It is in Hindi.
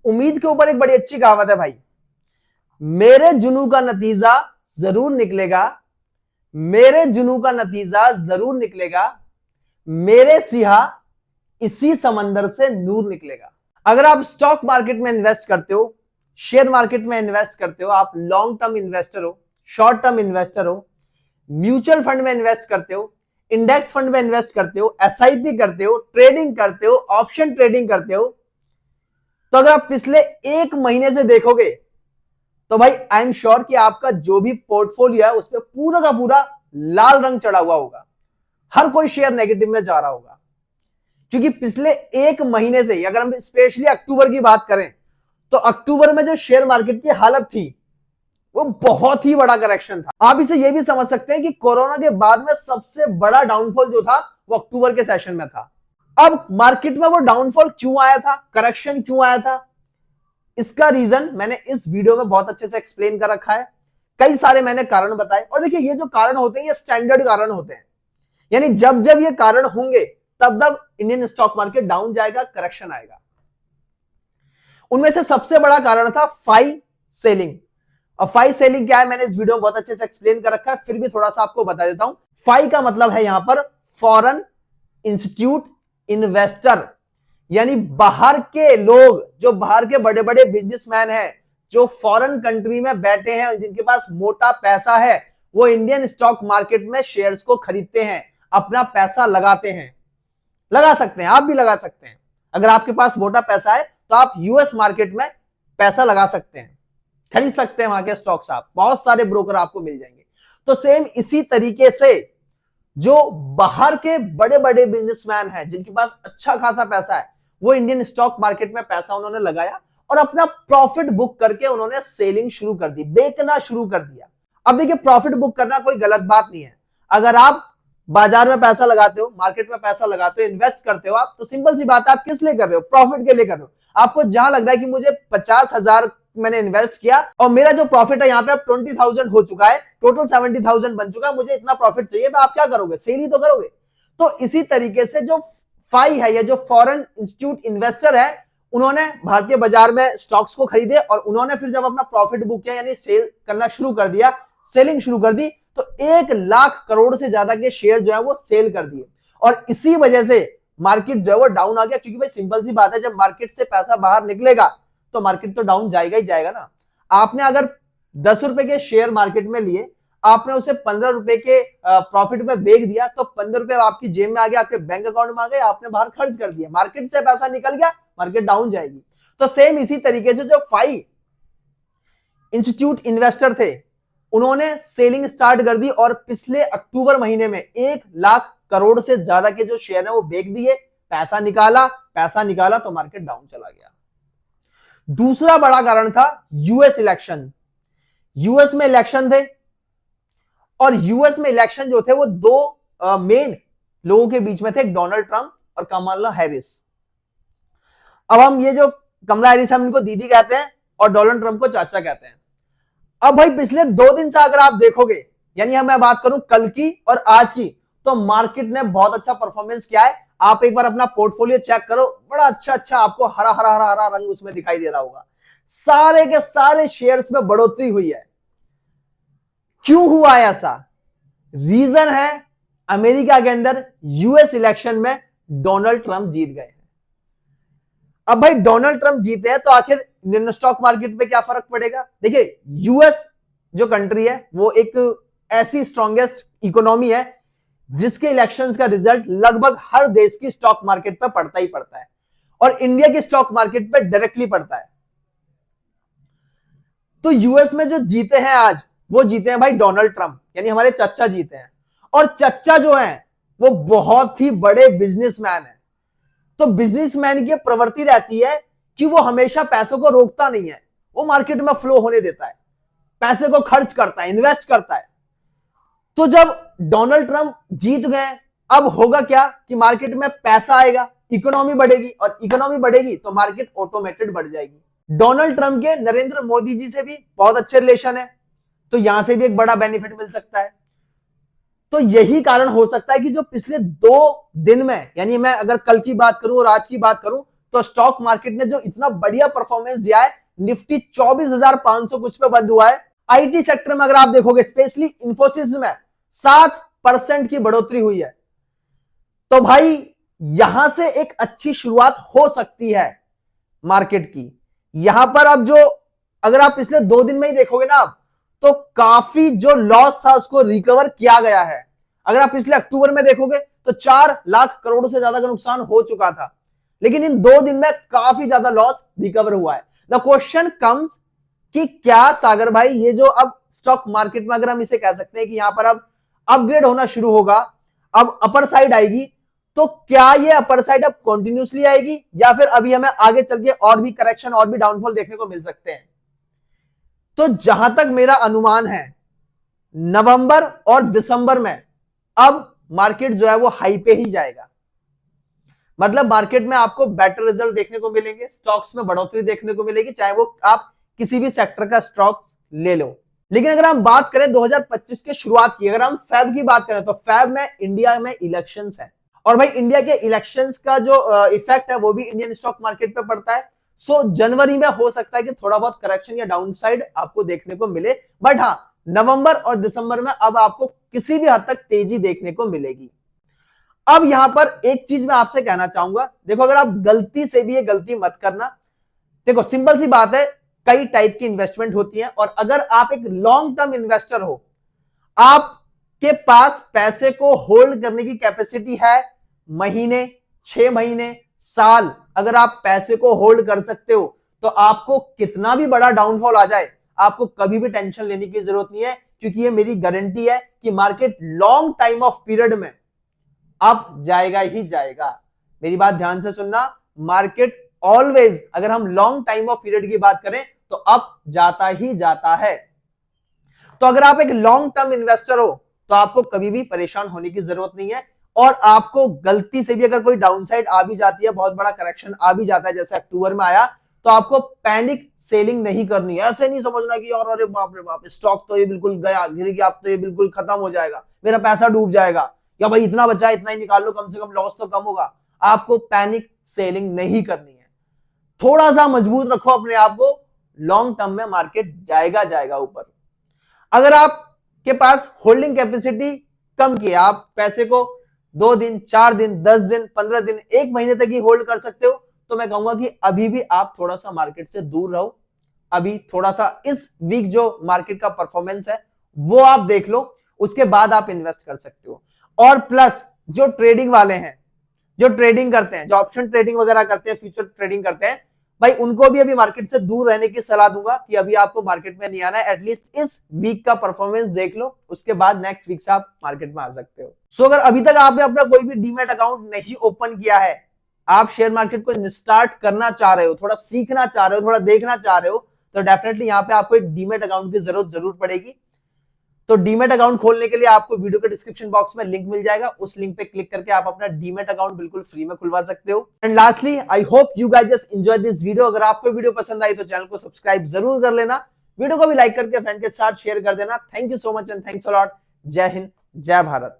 उम्मीद के ऊपर एक बड़ी अच्छी कहावत है भाई, मेरे जुनू का नतीजा जरूर निकलेगा, मेरे जुनू का नतीजा जरूर निकलेगा, मेरे सिहा इसी समंदर से नूर निकलेगा। अगर आप स्टॉक मार्केट में इन्वेस्ट करते हो, शेयर मार्केट में इन्वेस्ट करते हो, आप लॉन्ग टर्म इन्वेस्टर हो, शॉर्ट टर्म इन्वेस्टर हो, म्यूचुअल फंड में इन्वेस्ट करते हो, इंडेक्स फंड में इन्वेस्ट करते हो, एसआईपी करते हो, ट्रेडिंग करते हो, ऑप्शन ट्रेडिंग करते हो, तो अगर आप पिछले एक महीने से देखोगे तो भाई आई एम श्योर कि आपका जो भी पोर्टफोलियो है उस पर पूरा का पूरा लाल रंग चढ़ा हुआ होगा, हर कोई शेयर नेगेटिव में जा रहा होगा। क्योंकि पिछले एक महीने से, अगर हम स्पेशली अक्टूबर की बात करें, तो अक्टूबर में जो शेयर मार्केट की हालत थी वो बहुत ही बड़ा करेक्शन था। आप इसे यह भी समझ सकते हैं कि कोरोना के बाद में सबसे बड़ा डाउनफॉल जो था वो अक्टूबर के सेशन में था। अब मार्केट में वो डाउनफॉल क्यों आया था, करेक्शन क्यों आया था, इसका रीजन मैंने इस वीडियो में बहुत अच्छे से एक्सप्लेन कर रखा है। कई सारे मैंने कारण बताए, और देखिए ये जो कारण होते हैं ये स्टैंडर्ड कारण होते हैं, यानी जब जब ये कारण होंगे तब तब इंडियन स्टॉक मार्केट डाउन जाएगा, करेक्शन आएगा। उनमें से सबसे बड़ा कारण था फाई सेलिंग। और फाई सेलिंग क्या है मैंने इस वीडियो में बहुत अच्छे से एक्सप्लेन कर रखा है, फिर भी थोड़ा सा आपको बता देता हूं। फाई का मतलब है यहां पर फॉरेन इंस्टीट्यूट इन्वेस्टर, यानी बाहर के लोग, जो बाहर के बड़े बड़े बिजनेसमैन हैं, जो फॉरेन कंट्री में बैठे हैं, जिनके पास मोटा पैसा है, वो इंडियन स्टॉक मार्केट में शेयर्स को खरीदते हैं, अपना पैसा लगाते हैं। लगा सकते हैं, आप भी लगा सकते हैं। अगर आपके पास मोटा पैसा है तो आप यूएस मार्केट में पैसा लगा सकते हैं, खरीद सकते हैं वहां के स्टॉक्स, आप बहुत सारे ब्रोकर आपको मिल जाएंगे। तो सेम इसी तरीके से जो बाहर के बड़े बड़े बिजनेसमैन हैं, जिनके पास अच्छा खासा पैसा है, वो इंडियन स्टॉक मार्केट में पैसा उन्होंने लगाया और अपना प्रॉफिट बुक करके उन्होंने सेलिंग शुरू कर दी, बेचना शुरू कर दिया। अब देखिए प्रॉफिट बुक करना कोई गलत बात नहीं है। अगर आप बाजार में पैसा लगाते हो, मार्केट में पैसा लगाते हो, इन्वेस्ट करते हो आप, तो सिंपल सी बात है, आप किस लिए कर रहे हो, प्रॉफिट के लिए कर रहे हो। आपको जहां लग रहा है कि मुझे 50,000 मैंने इन्वेस्ट किया और मेरा जो प्रॉफिट है यहाँ पे अब 20,000 हो चुका है, टोटल 70,000 बन चुका है, मुझे इतना प्रॉफिट चाहिए, तो आप क्या करोगे, सेल ही तो करोगे। तो इसी तरीके से जो फाई है या जो फॉरेन इंस्टीट्यूट इन्वेस्टर है, उन्होंने भारतीय बाजार में स्टॉक्स को खरीदे और उन्होंने फिर जब अपना प्रॉफिट बुक किया यानी सेल करना शुरू कर दिया, सेलिंग शुरू कर दी, तो 1,00,000 करोड़ से ज्यादा के शेयर जो है वो सेल कर दिए। और इसी वजह से मार्केट जो है वो डाउन आ गया, क्योंकि भाई सिंपल सी बात है, जब मार्केट से पैसा बाहर निकलेगा तो मार्केट तो डाउन जाएगा ही जाएगा ना। आपने अगर 10 रुपए के शेयर मार्केट में लिए, आपने उसे 15 रुपए के प्रॉफिट में बेच दिया, तो 15 रुपए आपकी जेब में आ गया, आपके बैंक अकाउंट में आ गए, आपने बाहर खर्च कर दिया, मार्केट से पैसा निकल गया, मार्केट डाउन जाएगी। तो सेम इसी तरीके से जो फाई इंस्टीट्यूट इन्वेस्टर थे, उन्होंने सेलिंग स्टार्ट कर दी और पिछले अक्टूबर महीने में 1,00,000 करोड़ से ज्यादा के जो शेयर है वो बेच दिए, पैसा निकाला तो मार्केट डाउन चला गया। दूसरा बड़ा कारण था यूएस इलेक्शन। यूएस में इलेक्शन थे और यूएस में इलेक्शन जो थे वो दो मेन लोगों के बीच में थे, डोनाल्ड ट्रंप और कमला हैरिस। अब हम ये जो कमला हैरिस हम इनको दीदी कहते हैं और डोनाल्ड ट्रंप को चाचा कहते हैं। अब भाई पिछले 2 दिन से अगर आप देखोगे, यानी मैं बात करूं कल की और आज की, तो मार्केट ने बहुत अच्छा परफॉर्मेंस किया है। आप एक बार अपना पोर्टफोलियो चेक करो, बड़ा अच्छा आपको हरा हरा हरा हरा रंग उसमें दिखाई दे रहा होगा। सारे के सारे शेयर्स में बढ़ोतरी हुई है। क्यों हुआ ऐसा? रीजन है अमेरिका के अंदर यूएस इलेक्शन में डोनाल्ड ट्रंप जीत गए हैं। अब भाई डोनाल्ड ट्रंप जीते हैं तो आखिर इंडियन स्टॉक मार्केट पे क्या फर्क पड़ेगा? देखिए यूएस जो कंट्री है वो एक ऐसी स्ट्रॉन्गेस्ट इकोनॉमी है जिसके इलेक्शंस का रिजल्ट लगभग हर देश की स्टॉक मार्केट पे पड़ता ही पड़ता है, और इंडिया की स्टॉक मार्केट पे डायरेक्टली पड़ता है। तो यूएस में जो जीते हैं आज, वो जीते हैं भाई डोनाल्ड ट्रंप, यानी हमारे चच्चा जीते हैं। और चच्चा जो है वो बहुत ही बड़े बिजनेसमैन है। तो बिजनेसमैन की प्रवृत्ति रहती है कि वो हमेशा पैसों को रोकता नहीं है, वो मार्केट में फ्लो होने देता है, पैसे को खर्च करता है, इन्वेस्ट करता है। तो जब डोनाल्ड ट्रंप जीत गए, अब होगा क्या कि मार्केट में पैसा आएगा, इकोनॉमी बढ़ेगी, और इकोनॉमी बढ़ेगी तो मार्केट ऑटोमेटेड बढ़ जाएगी। डोनाल्ड ट्रंप के नरेंद्र मोदी जी से भी बहुत अच्छे रिलेशन है, तो यहां से भी एक बड़ा बेनिफिट मिल सकता है। तो यही कारण हो सकता है कि जो पिछले 2 दिन में, यानी मैं अगर कल की बात करूं और आज की बात करूं, तो स्टॉक मार्केट ने जो इतना बढ़िया परफॉर्मेंस दिया है, निफ्टी 24,500 कुछ पे बंद हुआ है। आईटी सेक्टर में अगर आप देखोगे, स्पेशली इंफोसिस में 7% की बढ़ोतरी हुई है। तो भाई यहां से एक अच्छी शुरुआत हो सकती है मार्केट की। यहां पर अब जो, अगर आप पिछले 2 दिन में ही देखोगे ना आप, तो काफी जो लॉस था उसको रिकवर किया गया है। अगर आप पिछले अक्टूबर में देखोगे तो 4 लाख करोड़ से ज्यादा का नुकसान हो चुका था, लेकिन इन 2 दिन में काफी ज्यादा लॉस रिकवर हुआ है। द क्वेश्चन कम्स कि क्या सागर भाई ये जो अब स्टॉक मार्केट में, अगर हम इसे कह सकते हैं कि यहां पर अब अपग्रेड होना शुरू होगा, अब अपर साइड आएगी, तो क्या ये अपर साइड अब कंटिन्यूसली आएगी या फिर अभी हमें आगे चल के और भी करेक्शन और भी डाउनफॉल देखने को मिल सकते हैं? तो जहां तक मेरा अनुमान है, नवंबर और दिसंबर में अब मार्केट जो है वो हाई पे ही जाएगा। मतलब मार्केट में आपको बेटर रिजल्ट देखने को मिलेंगे, स्टॉक्स में बढ़ोतरी देखने को मिलेगी, चाहे वो आप किसी भी सेक्टर का स्टॉक्स ले लो। लेकिन अगर हम बात करें 2025 के शुरुआत की, अगर हम फेब की बात करें, तो फेब में इंडिया में इलेक्शंस है, और भाई इंडिया के इलेक्शंस का जो इफेक्ट है वो भी इंडियन स्टॉक मार्केट पे पड़ता है। सो जनवरी में हो सकता है कि थोड़ा बहुत करेक्शन या डाउनसाइड आपको देखने को मिले, बट हाँ, नवंबर और दिसंबर में अब आपको किसी भी हद तक तेजी देखने को मिलेगी। अब यहां पर एक चीज मैं आपसे कहना चाहूंगा, देखो अगर आप गलती से भी ये गलती मत करना। देखो सिंपल सी बात है, कई टाइप की इन्वेस्टमेंट होती है, और अगर आप एक लॉन्ग टर्म इन्वेस्टर हो, आपके पास पैसे को होल्ड करने की कैपेसिटी है, महीने, 6 महीने, साल, अगर आप पैसे को होल्ड कर सकते हो, तो आपको कितना भी बड़ा डाउनफॉल आ जाए, आपको कभी भी टेंशन लेने की जरूरत नहीं है, क्योंकि ये मेरी गारंटी है कि market long time of period में अप जाएगा ही जाएगा। मेरी बात ध्यान से सुनना, मार्केट ऑलवेज, अगर हम लॉन्ग टाइम ऑफ पीरियड की बात करें, तो अप जाता ही जाता है। तो अगर आप एक लॉन्ग टर्म इन्वेस्टर हो, तो आपको कभी भी परेशान होने की जरूरत नहीं है, और आपको गलती से भी अगर कोई डाउनसाइड आ भी जाती है, बहुत बड़ा करेक्शन आ भी जाता है जैसे अक्टूबर में आया, तो आपको पैनिक सेलिंग नहीं करनी है। ऐसे नहीं समझना कि यार अरे बाप रे बाप, स्टॉक तो ये बिल्कुल गया, गिर गया, अब तो ये बिल्कुल खत्म हो जाएगा, मेरा पैसा डूब जाएगा, या भाई इतना बचा, इतना ही निकाल लो, कम से कम लॉस तो कम होगा। आपको पैनिक सेलिंग नहीं करनी है। थोड़ा सा मजबूत रखो अपने आप को, लॉन्ग टर्म में मार्केट जाएगा जाएगा ऊपर। अगर आपके पास होल्डिंग कैपेसिटी कम की है, आप पैसे को 2 दिन, 4 दिन, 10 दिन, 15 दिन, 1 महीने तक ही होल्ड कर सकते हो, तो मैं कहूंगा कि अभी भी आप थोड़ा सा मार्केट से दूर रहो। अभी थोड़ा सा इस वीक जो मार्केट का परफॉर्मेंस है वो आप देख लो, उसके बाद आप इन्वेस्ट कर सकते हो। और प्लस जो ट्रेडिंग वाले हैं, जो ट्रेडिंग करते हैं, जो ऑप्शन ट्रेडिंग वगैरह करते हैं, फ्यूचर ट्रेडिंग करते हैं, भाई उनको भी अभी मार्केट से दूर रहने की सलाह दूंगा कि अभी आपको मार्केट में नहीं आना है। एटलीस्ट इस वीक का परफॉर्मेंस देख लो, उसके बाद नेक्स्ट वीक से आप मार्केट में आ सकते हो। सो अगर अभी तक आपने अपना कोई भी डीमैट अकाउंट नहीं ओपन किया है, आप शेयर मार्केट को स्टार्ट करना चाह रहे हो, थोड़ा सीखना चाह रहे हो, थोड़ा देखना चाह रहे हो, तो डेफिनेटली यहाँ पे आपको एक डीमैट अकाउंट की जरूर पड़ेगी। तो डीमैट अकाउंट खोलने के लिए आपको वीडियो के डिस्क्रिप्शन बॉक्स में लिंक मिल जाएगा, उस लिंक पे क्लिक करके आप अपना डीमैट अकाउंट बिल्कुल फ्री में खुलवा सकते हो। And lastly, I hope you guys just enjoy this video. अगर आपको वीडियो पसंद आई तो चैनल को सब्सक्राइब जरूर कर लेना, वीडियो को भी लाइक करके फ्रेंड के साथ शेयर कर देना। Thank you so much and thanks a lot. जय हिंद, जय भारत।